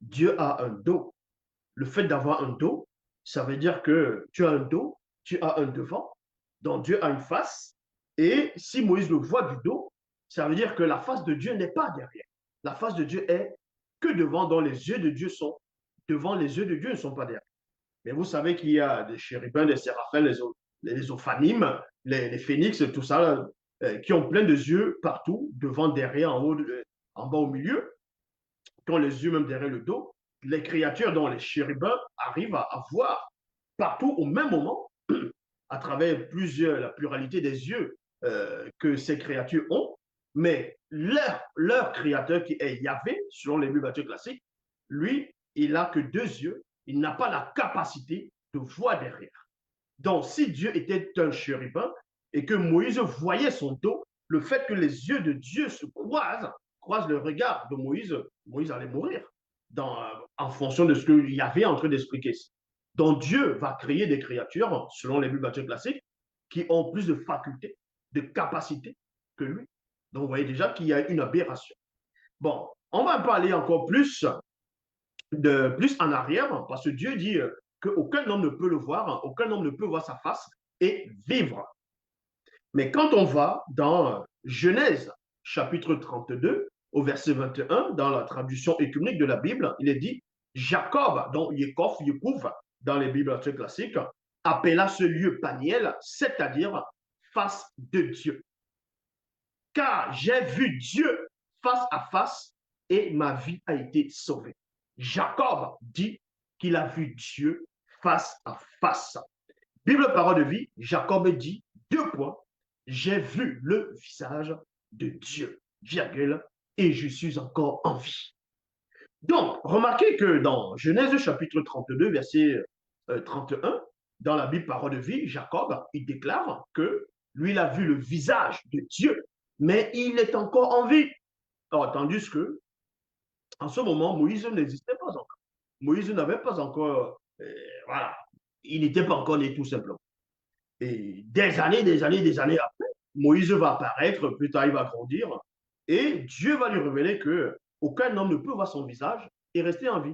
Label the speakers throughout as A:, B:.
A: Dieu a un dos. Le fait d'avoir un dos, ça veut dire que tu as un dos, tu as un devant, donc Dieu a une face. Et si Moïse le voit du dos, ça veut dire que la face de Dieu n'est pas derrière. La face de Dieu est que devant, dont les yeux de Dieu sont devant, les yeux de Dieu ne sont pas derrière. Mais vous savez qu'il y a des chérubins, des séraphins, les ophanimes, les phénix, tout ça, qui ont plein de yeux partout, devant, derrière, en haut, en bas, au milieu, qui ont les yeux même derrière le dos. Les créatures dont les chérubins arrivent à voir partout au même moment, à travers la pluralité des yeux que ces créatures ont, mais leur créateur qui est Yahvé, selon les Bibles classiques, lui, il n'a que deux yeux, il n'a pas la capacité de voir derrière. Donc, si Dieu était un chérubin et que Moïse voyait son dos, le fait que les yeux de Dieu se croisent le regard de Moïse, Moïse allait mourir en fonction de ce qu'il y avait en train d'expliquer. Donc, Dieu va créer des créatures, selon les Bibles classiques, qui ont plus de facultés, de capacités que lui. Donc, vous voyez déjà qu'il y a une aberration. Bon, on va pas aller encore plus en arrière, parce que Dieu dit qu'aucun homme ne peut le voir, aucun homme ne peut voir sa face et vivre. Mais quand on va dans Genèse, chapitre 32, au verset 21, dans la traduction écuménique de la Bible, il est dit Jacob, donc Yekov, Yekouv, dans les Bibles classiques, appela ce lieu Paniel, c'est-à-dire face de Dieu. Car j'ai vu Dieu face à face et ma vie a été sauvée. Jacob dit qu'il a vu Dieu face à face. Bible parole de vie, Jacob dit, deux points, j'ai vu le visage de Dieu, virgule, et je suis encore en vie. Donc, remarquez que dans Genèse chapitre 32, verset 31, dans la Bible parole de vie, Jacob, il déclare que lui, il a vu le visage de Dieu, mais il est encore en vie. Alors, tandis que, en ce moment, Moïse n'existait pas encore. Moïse n'avait pas encore, voilà, il n'était pas encore né tout simplement. Et des années après, Moïse va apparaître, plus tard il va grandir, et Dieu va lui révéler que aucun homme ne peut voir son visage et rester en vie.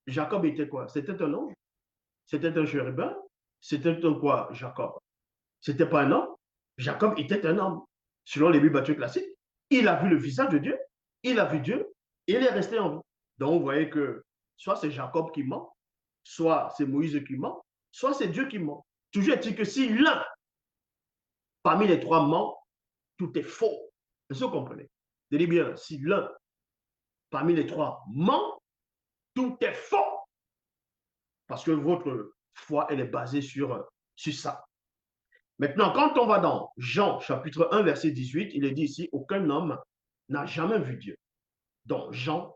A: Jacob était quoi? C'était un ange? C'était un chérubin? C'était un quoi, Jacob? C'était pas un homme? Jacob était un homme. Selon les Bibles classiques, il a vu le visage de Dieu, il a vu Dieu, et il est resté en vie. Donc vous voyez que soit c'est Jacob qui ment, soit c'est Moïse qui ment, soit c'est Dieu qui ment. Toujours est-il que si l'un parmi les trois ment, tout est faux. Est-ce que vous comprenez? C'est-à-dire bien, si l'un parmi les trois ment, tout est faux. Parce que votre foi, elle est basée sur ça. Maintenant, quand on va dans Jean chapitre 1, verset 18, il est dit ici, aucun homme n'a jamais vu Dieu. Dans Jean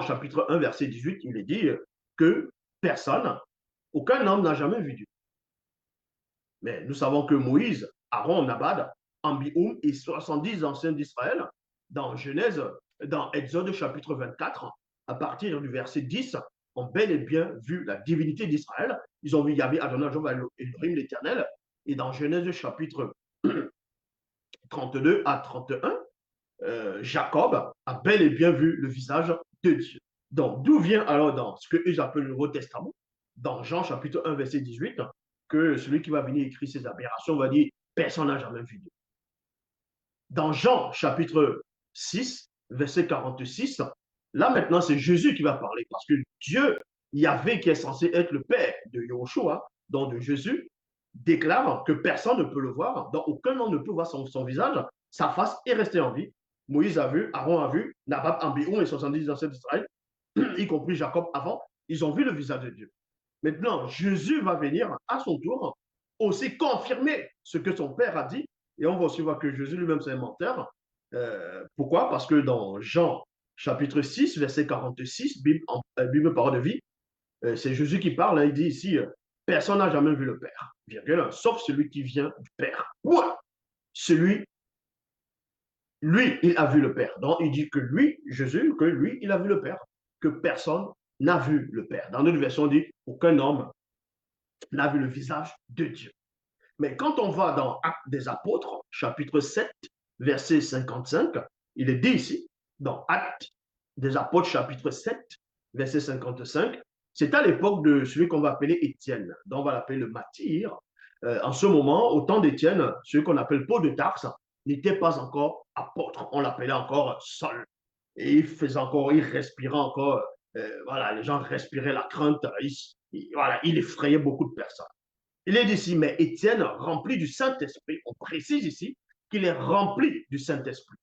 A: chapitre 1, verset 18, il est dit que personne, aucun homme n'a jamais vu Dieu. Mais nous savons que Moïse, Aaron, Nabad, Ambioum et 70 anciens d'Israël, dans Genèse, dans Exode chapitre 24, à partir du verset 10, ont bel et bien vu la divinité d'Israël. Ils ont vu Yahvé, Adonai, Jéhovah, Elohim, l'Éternel. Et dans Genèse chapitre 32 à 31, Jacob a bel et bien vu le visage de Dieu. Donc, d'où vient alors dans ce qu'ils appellent le Nouveau Testament, dans Jean chapitre 1, verset 18, que celui qui va venir écrire ces aberrations va dire personne n'a jamais vu Dieu. Dans Jean chapitre 6, verset 46, là maintenant c'est Jésus qui va parler parce que Dieu, Yahvé, qui est censé être le Père de Yahushua, donc de Jésus, déclare que personne ne peut le voir, donc aucun homme ne peut voir son visage, sa face est restée en vie. Moïse a vu, Aaron a vu, Nabab, Ambéon et 70 anciens d'Israël, y compris Jacob avant, ils ont vu le visage de Dieu. Maintenant, Jésus va venir à son tour aussi confirmer ce que son Père a dit. Et on va aussi voir que Jésus lui-même, c'est un menteur. Pourquoi? Parce que dans Jean chapitre 6, verset 46, Bible parole de vie, c'est Jésus qui parle. Hein, il dit ici, personne n'a jamais vu le Père, virgule, sauf celui qui vient du Père. Ouais. Celui, lui, il a vu le Père. Donc, il dit que lui, Jésus, que lui, il a vu le Père, que personne n'a vu le Père. Dans notre version, on dit aucun homme n'a vu le visage de Dieu. Mais quand on va dans Actes des Apôtres, chapitre 7, verset 55, il est dit ici, dans Actes des Apôtres, chapitre 7, verset 55. C'est à l'époque de celui qu'on va appeler Étienne, dont on va l'appeler le martyr. En ce moment, au temps d'Étienne, celui qu'on appelle Paul de Tarse n'était pas encore apôtre, on l'appelait encore Saul. Et il respirait encore, voilà, les gens respiraient la crainte, voilà, il effrayait beaucoup de personnes. Il est ici, mais Étienne, rempli du Saint-Esprit, on précise ici qu'il est rempli du Saint-Esprit.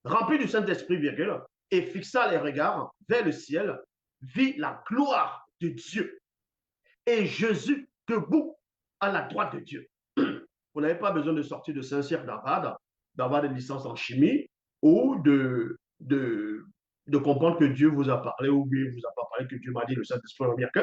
A: Rempli du Saint-Esprit, virgule, et fixa les regards vers le ciel, vit la gloire de Dieu et Jésus debout à la droite de Dieu. Vous n'avez pas besoin de sortir de Saint-Cyr d'Arvada, d'avoir des licences en chimie ou de comprendre que Dieu vous a parlé ou bien vous a pas parlé, que Dieu m'a dit, le Saint-Esprit va venir que.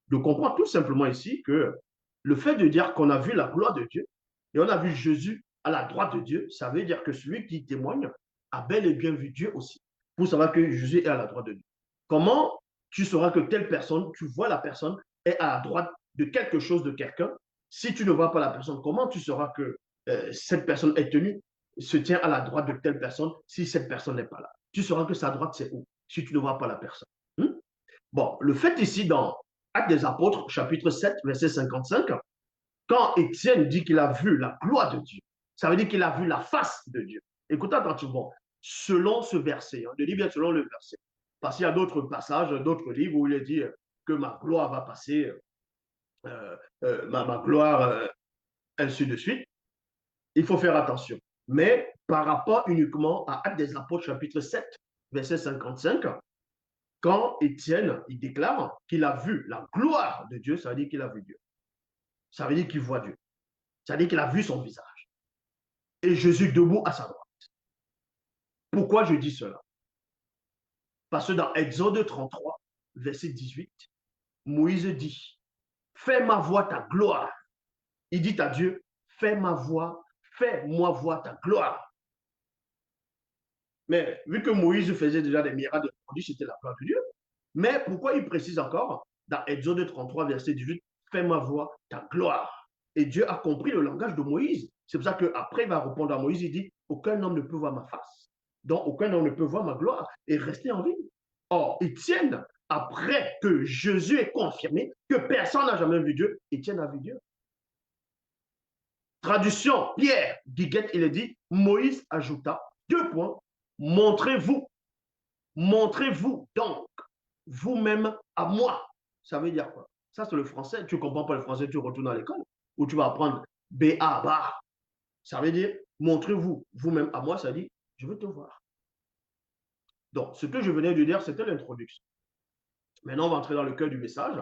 A: De comprendre tout simplement ici que le fait de dire qu'on a vu la gloire de Dieu et on a vu Jésus à la droite de Dieu, ça veut dire que celui qui témoigne a bel et bien vu Dieu aussi, pour savoir que Jésus est à la droite de Dieu. Comment tu sauras que telle personne, tu vois la personne est à la droite de quelque chose, de quelqu'un, si tu ne vois pas la personne? Comment tu sauras que cette personne est tenue, se tient à la droite de telle personne si cette personne n'est pas là? Tu sauras que sa droite, c'est où si tu ne vois pas la personne? Bon, le fait ici dans Actes des Apôtres, chapitre 7, verset 55, quand Étienne dit qu'il a vu la gloire de Dieu, ça veut dire qu'il a vu la face de Dieu. Écoutez attentivement, selon ce verset, on dit bien selon le verset, parce qu'il y a d'autres passages, d'autres livres où il est dit que ma gloire va passer, ma gloire, ainsi de suite. Il faut faire attention. Mais par rapport uniquement à Actes des Apôtres, chapitre 7, verset 55, quand Étienne il déclare qu'il a vu la gloire de Dieu, ça veut dire qu'il a vu Dieu. Ça veut dire qu'il voit Dieu. Ça veut dire qu'il a vu son visage. Et Jésus debout à sa droite. Pourquoi je dis cela? Parce que dans Exode 33, verset 18, Moïse dit, fais-moi voir ta gloire. Il dit à Dieu, fais-moi voir ta gloire. Mais vu que Moïse faisait déjà des miracles de produits, c'était la gloire de Dieu. Mais pourquoi il précise encore dans Exode 33, verset 18, fais-moi voir ta gloire. Et Dieu a compris le langage de Moïse. C'est pour ça qu'après, il va répondre à Moïse, il dit, aucun homme ne peut voir ma face. Donc, aucun homme ne peut voir ma gloire et rester en vie. Or, Étienne, après que Jésus ait confirmé que personne n'a jamais vu Dieu, Étienne a vu Dieu. Traduction, Pierre, Guiguette, il est dit, Moïse ajouta, 2 points, montrez-vous donc vous-même à moi. Ça veut dire quoi? Ça, c'est le français. Tu ne comprends pas le français, tu retournes à l'école où tu vas apprendre B-A, ba. Ça veut dire montrez-vous vous-même à moi, ça dit je veux te voir. Donc, ce que je venais de dire, c'était l'introduction. Maintenant, on va entrer dans le cœur du message.